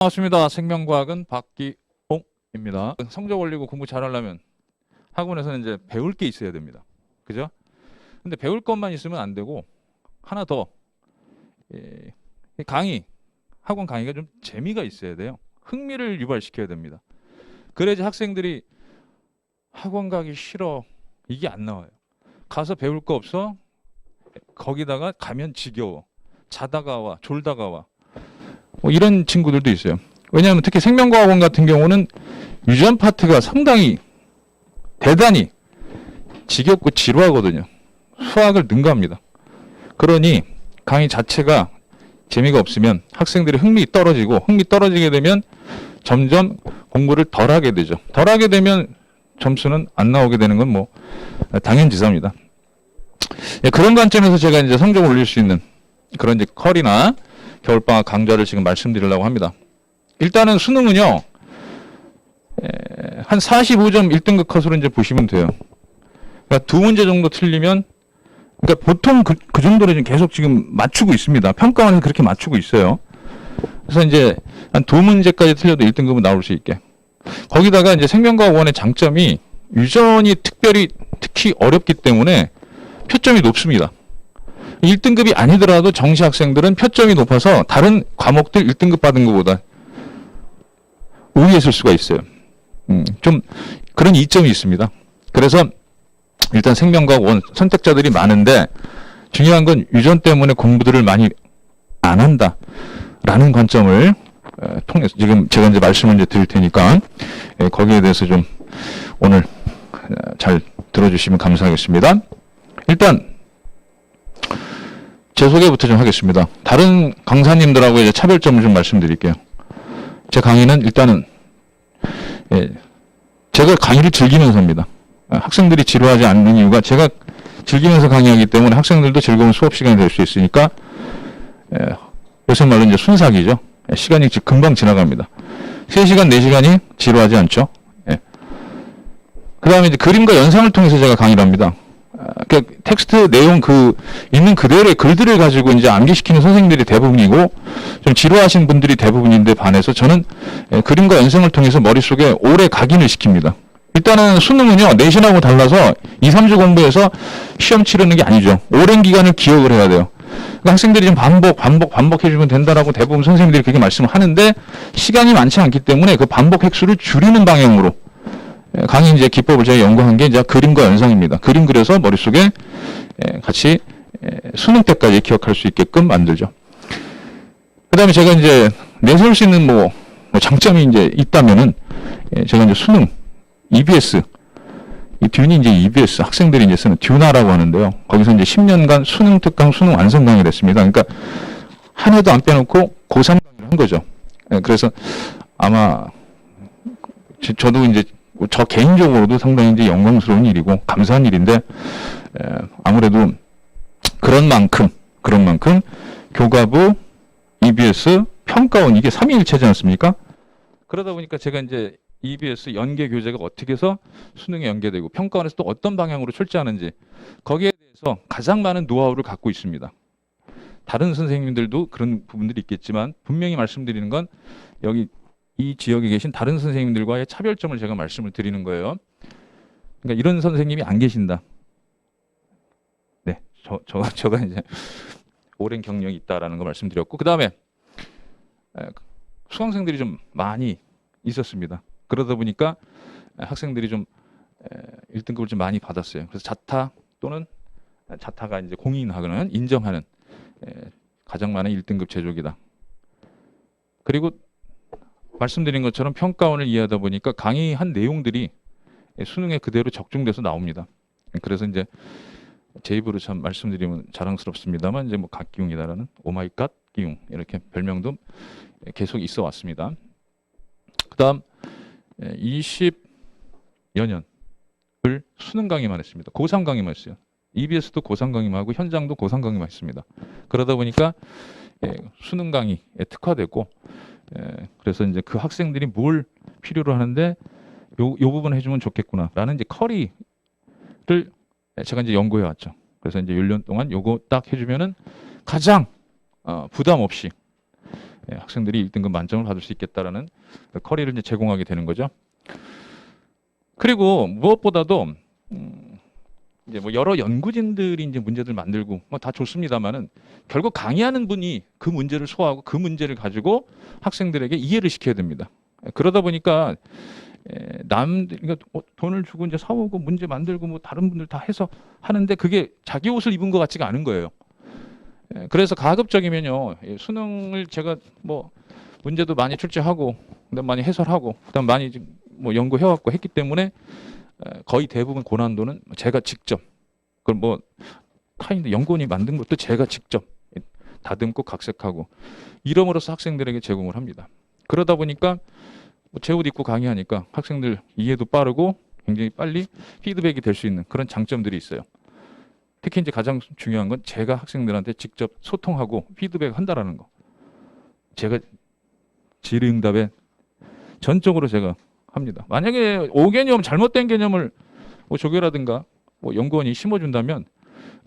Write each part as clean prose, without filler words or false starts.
반갑습니다. 생명과학은 박기홍입니다. 성적 올리고 공부 잘하려면 학원에서는 이제 배울 게 있어야 됩니다. 그죠? 근데 배울 것만 있으면 안 되고 하나 더 학원 강의가 좀 재미가 있어야 돼요. 흥미를 유발시켜야 됩니다. 그래야지 학생들이 학원 가기 싫어 이게 안 나와요. 가서 배울 거 없어? 거기다가 가면 지겨워. 자다가 와, 졸다가 와. 뭐 이런 친구들도 있어요. 왜냐하면 특히 생명과학원 같은 경우는 유전 파트가 상당히 대단히 지겹고 지루하거든요. 수학을 능가합니다. 그러니 강의 자체가 재미가 없으면 학생들이 흥미 떨어지게 되면 점점 공부를 덜 하게 되죠. 덜 하게 되면 점수는 안 나오게 되는 건 뭐 당연지사입니다. 그런 관점에서 제가 이제 성적을 올릴 수 있는 그런 이제 컬이나 겨울방학 강좌를 지금 말씀드리려고 합니다. 일단은 수능은요, 한 45점 1등급 컷으로 이제 보시면 돼요. 그러니까 두 문제 정도 틀리면, 그러니까 보통 그 정도로 지금 계속 지금 맞추고 있습니다. 평가원에서 그렇게 맞추고 있어요. 그래서 이제 한 두 문제까지 틀려도 1등급은 나올 수 있게. 거기다가 이제 생명과학원의 장점이 유전이 특히 어렵기 때문에 표점이 높습니다. 1등급이 아니더라도 정시 학생들은 표점이 높아서 다른 과목들 1등급 받은 것보다 우위했을 수가 있어요. 좀 그런 이점이 있습니다. 그래서 일단 생명과학원 선택자들이 많은데 중요한 건 유전 때문에 공부들을 많이 안 한다라는 관점을 통해서 지금 제가 이제 말씀을 이제 드릴 테니까 거기에 대해서 좀 오늘 잘 들어주시면 감사하겠습니다. 일단 제 소개부터 좀 하겠습니다. 다른 강사님들하고 이제 차별점을 좀 말씀드릴게요. 제 강의는 일단은 제가 강의를 즐기면서 합니다. 학생들이 지루하지 않는 이유가 제가 즐기면서 강의하기 때문에 학생들도 즐거운 수업 시간이 될 수 있으니까 요새 말로 이제 순삭이죠. 시간이 금방 지나갑니다. 3시간, 4시간이 지루하지 않죠. 그 다음에 이제 그림과 연상을 통해서 제가 강의를 합니다. 그러니까 텍스트 내용 있는 그대로의 글들을 가지고 이제 암기시키는 선생님들이 대부분이고 좀 지루하신 분들이 대부분인데 반해서 저는 그림과 연상을 통해서 머릿속에 오래 각인을 시킵니다. 일단은 수능은요, 내신하고 달라서 2, 3주 공부해서 시험 치르는 게 아니죠. 오랜 기간을 기억을 해야 돼요. 그러니까 학생들이 좀 반복해주면 된다라고 대부분 선생님들이 그렇게 말씀을 하는데 시간이 많지 않기 때문에 그 반복 횟수를 줄이는 방향으로 강의 이제 기법을 제가 연구한 게 이제 그림과 연상입니다. 그림 그려서 머릿속에 같이 수능 때까지 기억할 수 있게끔 만들죠. 그 다음에 제가 이제 내세울 수 있는 뭐 장점이 이제 있다면은 제가 이제 수능, EBS, 이 듀니 이제 EBS 학생들이 이제 쓰는 듀나라고 하는데요. 거기서 이제 10년간 수능 특강, 수능 완성 강의를 했습니다. 그러니까 한 해도 안 빼놓고 고3 강의를 한 거죠. 그래서 아마 저도 이제 저 개인적으로도 상당히 이제 영광스러운 일이고 감사한 일인데 아무래도 그런 만큼 교과부, EBS, 평가원 이게 3위일체지 않습니까? 그러다 보니까 제가 이제 EBS 연계 교재가 어떻게 해서 수능에 연계되고 평가원에서 또 어떤 방향으로 출제하는지 거기에 대해서 가장 많은 노하우를 갖고 있습니다. 다른 선생님들도 그런 부분들이 있겠지만 분명히 말씀드리는 건 여기 이 지역에 계신 다른 선생님들과의 차별점을 제가 말씀을 드리는 거예요. 그러니까 이런 선생님이 안 계신다. 네, 저가 이제 오랜 경력이 있다라는 거 말씀드렸고, 그 다음에 수강생들이 좀 많이 있었습니다. 그러다 보니까 학생들이 좀 1등급을 좀 많이 받았어요. 그래서 자타 또는 자타가 이제 공인하거나 인정하는 가장 많은 1등급 제조기다. 그리고 말씀드린 것처럼 평가원을 이해하다 보니까 강의한 내용들이 수능에 그대로 적중돼서 나옵니다. 그래서 이제 제 입으로 참 말씀드리면 자랑스럽습니다만 이제 뭐 갓기웅이다라는 오마이갓 기웅 이렇게 별명도 계속 있어 왔습니다. 그다음 20여 년을 수능 강의만 했습니다. 고3 강의만 했어요. EBS도 고3 강의만 하고 현장도 고3 강의만 했습니다. 그러다 보니까 수능 강의에 특화되고 그래서 이제 그 학생들이 뭘 필요로 하는데 요 부분 해주면 좋겠구나라는 이제 커리를 제가 이제 연구해 왔죠. 그래서 이제 1년 동안 요거 딱 해주면은 가장 부담 없이 학생들이 1등급 만점을 받을 수 있겠다라는 커리를 이제 제공하게 되는 거죠. 그리고 무엇보다도 이제 뭐 여러 연구진들이 이제 문제들 만들고 뭐 다 좋습니다만은 결국 강의하는 분이 그 문제를 소화하고 그 문제를 가지고 학생들에게 이해를 시켜야 됩니다. 그러다 보니까 그러니까 돈을 주고 이제 사오고 문제 만들고 뭐 다른 분들 다 해서 하는데 그게 자기 옷을 입은 것 같지가 않은 거예요. 그래서 가급적이면요, 수능을 제가 뭐 문제도 많이 출제하고 그다음 많이 해설하고 그다음 많이 뭐 연구해왔고 했기 때문에 거의 대부분 고난도는 제가 직접 그걸 뭐 타인들 연구원이 만든 것도 제가 직접 다듬고 각색하고 이름으로써 학생들에게 제공을 합니다. 그러다 보니까 제 옷 입고 강의하니까 학생들 이해도 빠르고 굉장히 빨리 피드백이 될 수 있는 그런 장점들이 있어요. 특히 이제 가장 중요한 건 제가 학생들한테 직접 소통하고 피드백 한다라는 거. 제가 질의응답에 전적으로 제가 합니다. 만약에 오개념 잘못된 개념을 뭐 조교라든가 뭐 연구원이 심어준다면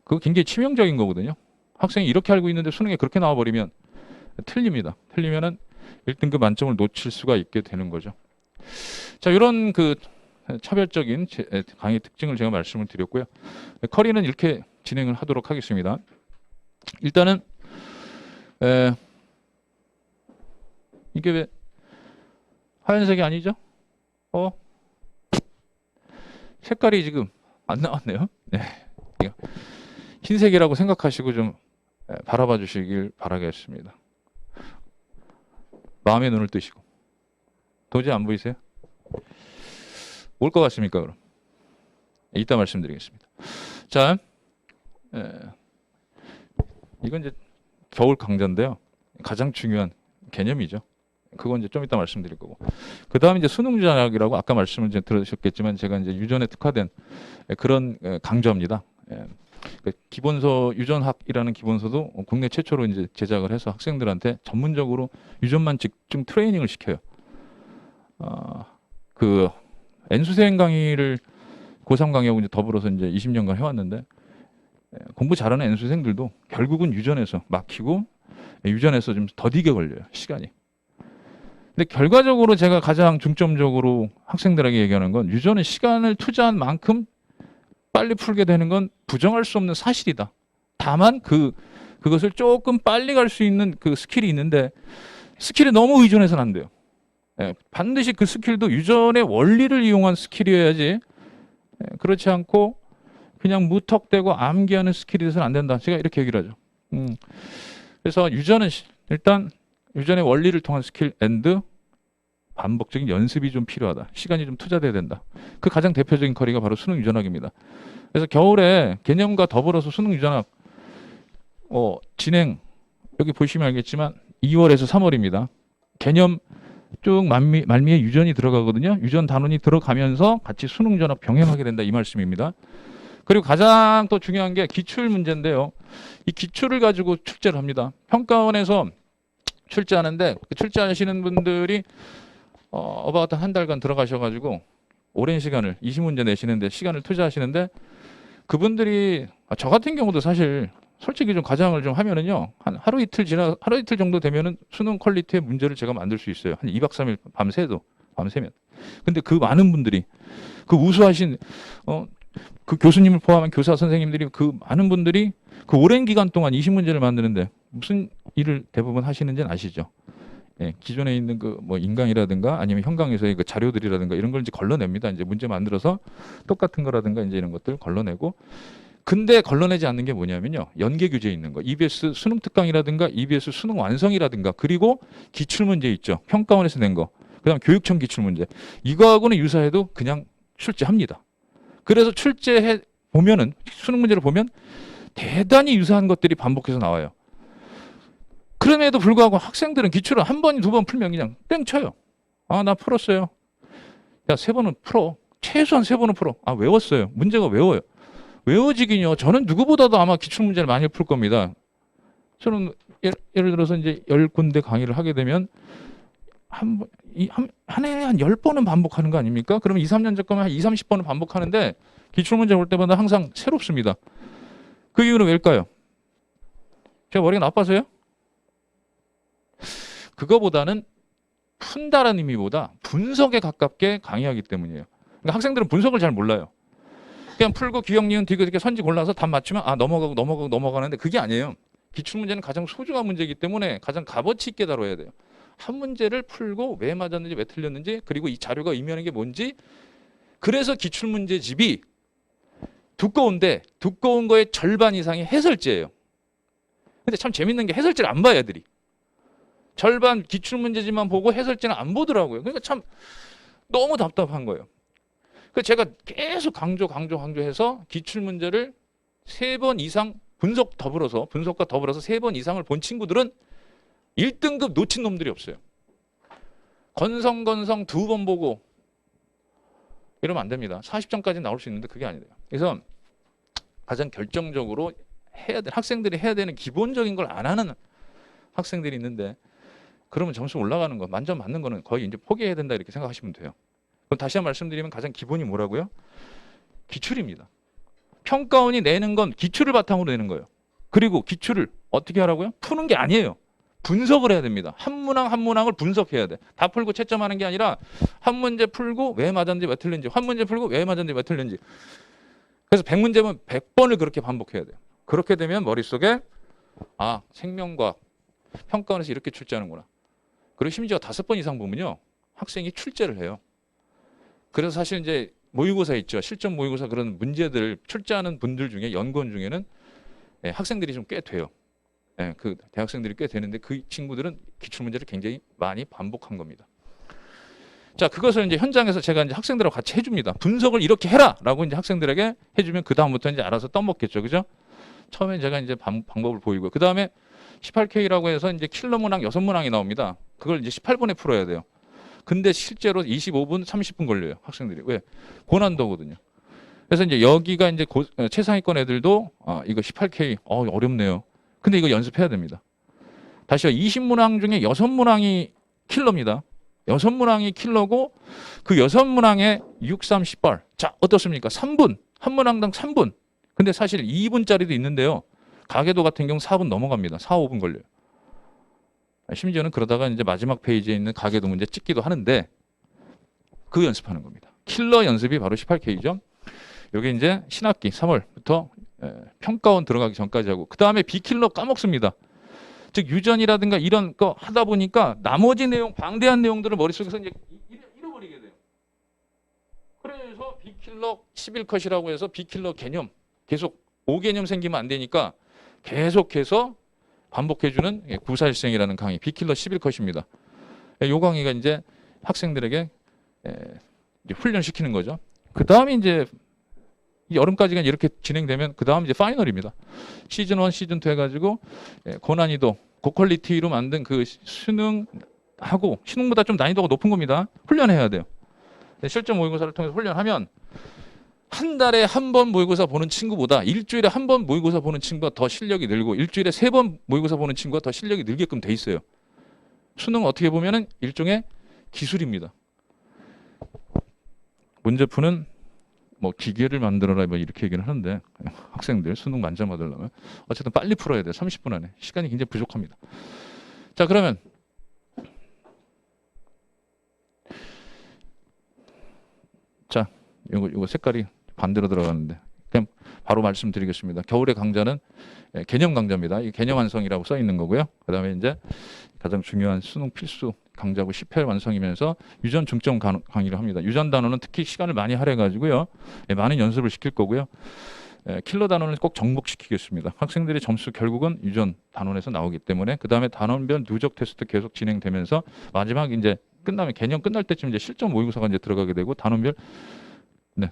그거 굉장히 치명적인 거거든요. 학생이 이렇게 알고 있는데 수능에 그렇게 나와버리면 틀립니다. 틀리면은 1등급 만점을 놓칠 수가 있게 되는 거죠. 자, 이런 그 차별적인 강의 특징을 제가 말씀을 드렸고요. 커리는 이렇게 진행을 하도록 하겠습니다. 일단은 이게 왜 하얀색이 아니죠? 색깔이 지금 안 나왔네요. 네. 흰색이라고 생각하시고 좀 바라봐 주시길 바라겠습니다. 마음의 눈을 뜨시고. 도저히 안 보이세요? 올 것 같습니까, 그럼? 이따 말씀드리겠습니다. 자, 이건 이제 겨울 강좌인데요. 가장 중요한 개념이죠. 그건 이제 좀 이따 말씀드릴 거고. 그 다음에 이제 수능 유전학이라고 아까 말씀을 이제 들으셨겠지만 제가 이제 유전에 특화된 그런 강좌입니다. 기본서 유전학이라는 기본서도 국내 최초로 이제 제작을 해서 학생들한테 전문적으로 유전만 집중 트레이닝을 시켜요. 그 N수생 강의를 고3 강의하고 이제 더불어서 이제 20년간 해왔는데 공부 잘하는 N수생들도 결국은 유전에서 막히고 유전에서 좀 더디게 걸려요, 시간이. 근데 결과적으로 제가 가장 중점적으로 학생들에게 얘기하는 건 유전에 시간을 투자한 만큼 빨리 풀게 되는 건 부정할 수 없는 사실이다. 다만 그것을 조금 빨리 갈 수 있는 그 스킬이 있는데 스킬에 너무 의존해서는 안 돼요. 반드시 그 스킬도 유전의 원리를 이용한 스킬이어야지 그렇지 않고 그냥 무턱대고 암기하는 스킬이 돼서는 안 된다. 제가 이렇게 얘기를 하죠. 그래서 유전은 일단 유전의 원리를 통한 스킬 앤드 반복적인 연습이 좀 필요하다. 시간이 좀 투자돼야 된다. 그 가장 대표적인 커리가 바로 수능 유전학입니다. 그래서 겨울에 개념과 더불어서 수능 유전학 진행 여기 보시면 알겠지만 2월에서 3월입니다. 개념 쭉 말미에 유전이 들어가거든요. 유전 단원이 들어가면서 같이 수능 유전학 병행하게 된다 이 말씀입니다. 그리고 가장 또 중요한 게 기출 문제인데요. 이 기출을 가지고 출제를 합니다. 평가원에서 출제하는데 출제하시는 분들이 어바웃 한 달간 들어가셔가지고 오랜 시간을 20문제 내시는데 시간을 투자하시는데 그분들이 저 같은 경우도 사실 솔직히 좀 가장을 좀 하면은요 한 하루 이틀 정도 되면은 수능 퀄리티의 문제를 제가 만들 수 있어요. 한 2박 3일 밤새면. 근데 그 많은 분들이 그 우수하신 그 교수님을 포함한 교사 선생님들이 그 많은 분들이 그 오랜 기간 동안 20문제를 만드는데 무슨 일을 대부분 하시는지는 아시죠? 기존에 있는 그 뭐 인강이라든가 아니면 현강에서의 그 자료들이라든가 이런 걸 이제 걸러냅니다. 이제 문제 만들어서 똑같은 거라든가 이제 이런 것들 걸러내고. 근데 걸러내지 않는 게 뭐냐면요. 연계 규제에 있는 거. EBS 수능 특강이라든가 EBS 수능 완성이라든가 그리고 기출 문제 있죠. 평가원에서 낸 거. 그다음 교육청 기출 문제. 이거하고는 유사해도 그냥 출제합니다. 그래서 출제해 보면은 수능 문제를 보면 대단히 유사한 것들이 반복해서 나와요. 그럼에도 불구하고 학생들은 기출을 한 번, 두 번 풀면 그냥 땡 쳐요. 나 풀었어요. 야, 3번은 풀어. 최소한 3번은 풀어. 외웠어요. 문제가 외워요. 외워지긴요. 저는 누구보다도 아마 기출 문제를 많이 풀 겁니다. 저는 예를 들어서 이제 10군데 강의를 하게 되면 한 해에 한 10번은 반복하는 거 아닙니까? 그러면 2, 3년 전까지 한 2, 30번은 반복하는데 기출 문제 볼 때마다 항상 새롭습니다. 그 이유는 왜일까요? 제가 머리가 나빠서요? 그거보다는 푼다라는 의미보다 분석에 가깝게 강의하기 때문이에요. 그러니까 학생들은 분석을 잘 몰라요. 그냥 풀고 기억, 니은, 디귿 이렇게 선지 골라서 답 맞추면 넘어가고 넘어가는데 그게 아니에요. 기출문제는 가장 소중한 문제이기 때문에 가장 값어치 있게 다뤄야 돼요. 한 문제를 풀고 왜 맞았는지 왜 틀렸는지 그리고 이 자료가 의미하는 게 뭔지. 그래서 기출문제집이 두꺼운데 두꺼운 거의 절반 이상이 해설지예요. 근데 참 재밌는 게 해설지를 안 봐요, 애들이. 절반 기출문제집만 보고 해설지는 안 보더라고요. 그러니까 참 너무 답답한 거예요. 그래서 제가 계속 강조해서 기출문제를 3번 이상 분석과 더불어서 3번 이상을 본 친구들은 1등급 놓친 놈들이 없어요. 건성 2번 보고 이러면 안 됩니다. 40점까지 나올 수 있는데 그게 아니래요. 그래서 가장 결정적으로 학생들이 해야 되는 기본적인 걸 안 하는 학생들이 있는데 그러면 점수 올라가는 거 만점 맞는 거는 거의 이제 포기해야 된다 이렇게 생각하시면 돼요. 그럼 다시 한번 말씀드리면 가장 기본이 뭐라고요? 기출입니다. 평가원이 내는 건 기출을 바탕으로 내는 거예요. 그리고 기출을 어떻게 하라고요? 푸는 게 아니에요. 분석을 해야 됩니다. 한 문항을 분석해야 돼. 다 풀고 채점하는 게 아니라 한 문제 풀고 왜 맞았는지 왜 틀린지, 한 문제 풀고 왜 맞았는지 왜 틀린지. 그래서 100문제면 100번을 그렇게 반복해야 돼요. 그렇게 되면 머릿속에 생명과학 평가원에서 이렇게 출제하는구나. 그리고 심지어 5번 이상 보면요. 학생이 출제를 해요. 그래서 사실 이제 모의고사 있죠. 실전 모의고사 그런 문제들 출제하는 분들 중에 연구원 중에는 학생들이 좀 꽤 돼요. 그 대학생들이 꽤 되는데 그 친구들은 기출문제를 굉장히 많이 반복한 겁니다. 자, 그것을 이제 현장에서 제가 이제 학생들하고 같이 해줍니다. 분석을 이렇게 해라라고 이제 학생들에게 해주면 그 다음부터 이제 알아서 떠먹겠죠, 그죠? 처음에 제가 이제 방법을 보이고요. 그 다음에 18K라고 해서 이제 킬러 문항 6문항이 나옵니다. 그걸 이제 18분에 풀어야 돼요. 근데 실제로 25분, 30분 걸려요, 학생들이. 왜? 고난도거든요. 그래서 이제 여기가 이제 최상위권 애들도 이거 18K 어렵네요. 근데 이거 연습해야 됩니다. 다시요. 20문항 중에 6문항이 킬러입니다. 6문항이 킬러고 그 6문항에 6, 3, 10발. 자, 어떻습니까? 3분. 한 문항당 3분. 근데 사실 2분짜리도 있는데요. 가계도 같은 경우 4분 넘어갑니다. 4, 5분 걸려요. 심지어는 그러다가 이제 마지막 페이지에 있는 가계도 문제 찍기도 하는데 그 연습하는 겁니다. 킬러 연습이 바로 18K죠. 여기 이제 신학기 3월부터 평가원 들어가기 전까지 하고 그 다음에 비킬러 까먹습니다. 즉 유전이라든가 이런 거 하다 보니까 나머지 내용, 방대한 내용들을 머릿속에서 이제 잃어버리게 돼요. 그래서 비킬러 11컷이라고 해서 비킬러 개념 계속 5개념 생기면 안 되니까 계속해서 반복해주는 941생이라는 강의 비킬러 11컷입니다. 이 강의가 이제 학생들에게 이제 훈련시키는 거죠. 그 다음에 이제 여름까지가 이렇게 진행되면 그 다음 이제 파이널입니다. 시즌 1, 시즌 2 해가지고 고난이도, 고퀄리티로 만든 그 수능하고 수능보다 좀 난이도가 높은 겁니다. 훈련해야 돼요. 실전 모의고사를 통해서 훈련하면 한 달에 한 번 모의고사 보는 친구보다 일주일에 한 번 모의고사 보는 친구가 더 실력이 늘고 일주일에 3번 모의고사 보는 친구가 더 실력이 늘게끔 돼 있어요. 수능 어떻게 보면은 일종의 기술입니다. 문제 푸는 뭐 기계를 만들어라 뭐 이렇게 얘기를 하는데 학생들 수능 만점 받으려면 어쨌든 빨리 풀어야 돼요. 30분 안에. 시간이 굉장히 부족합니다. 자, 그러면 자, 이거 색깔이 반대로 들어가는데 그냥 바로 말씀드리겠습니다. 겨울의 강좌는 개념 강좌입니다. 이 개념 완성이라고 써 있는 거고요. 그다음에 이제 가장 중요한 수능 필수 강좌고 10회 완성이면서 유전 중점 강의를 합니다. 유전 단원은 특히 시간을 많이 할애가지고요. 많은 연습을 시킬 거고요. 킬러 단원을 꼭 정복시키겠습니다. 학생들의 점수 결국은 유전 단원에서 나오기 때문에 그 다음에 단원별 누적 테스트 계속 진행되면서 마지막 이제 끝나면 개념 끝날 때쯤 이제 실전 모의고사가 이제 들어가게 되고 단원별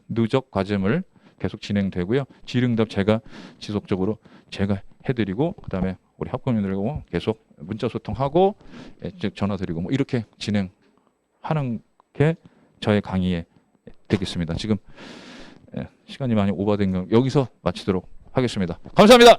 누적 과제물 계속 진행되고요. 질응답 제가 지속적으로 제가 해드리고 그 다음에 우리 학부모님들하고 계속 문자 소통하고 즉 전화 드리고 뭐 이렇게 진행하는 게 저의 강의에 되겠습니다. 지금 시간이 많이 오버된 거 여기서 마치도록 하겠습니다. 감사합니다.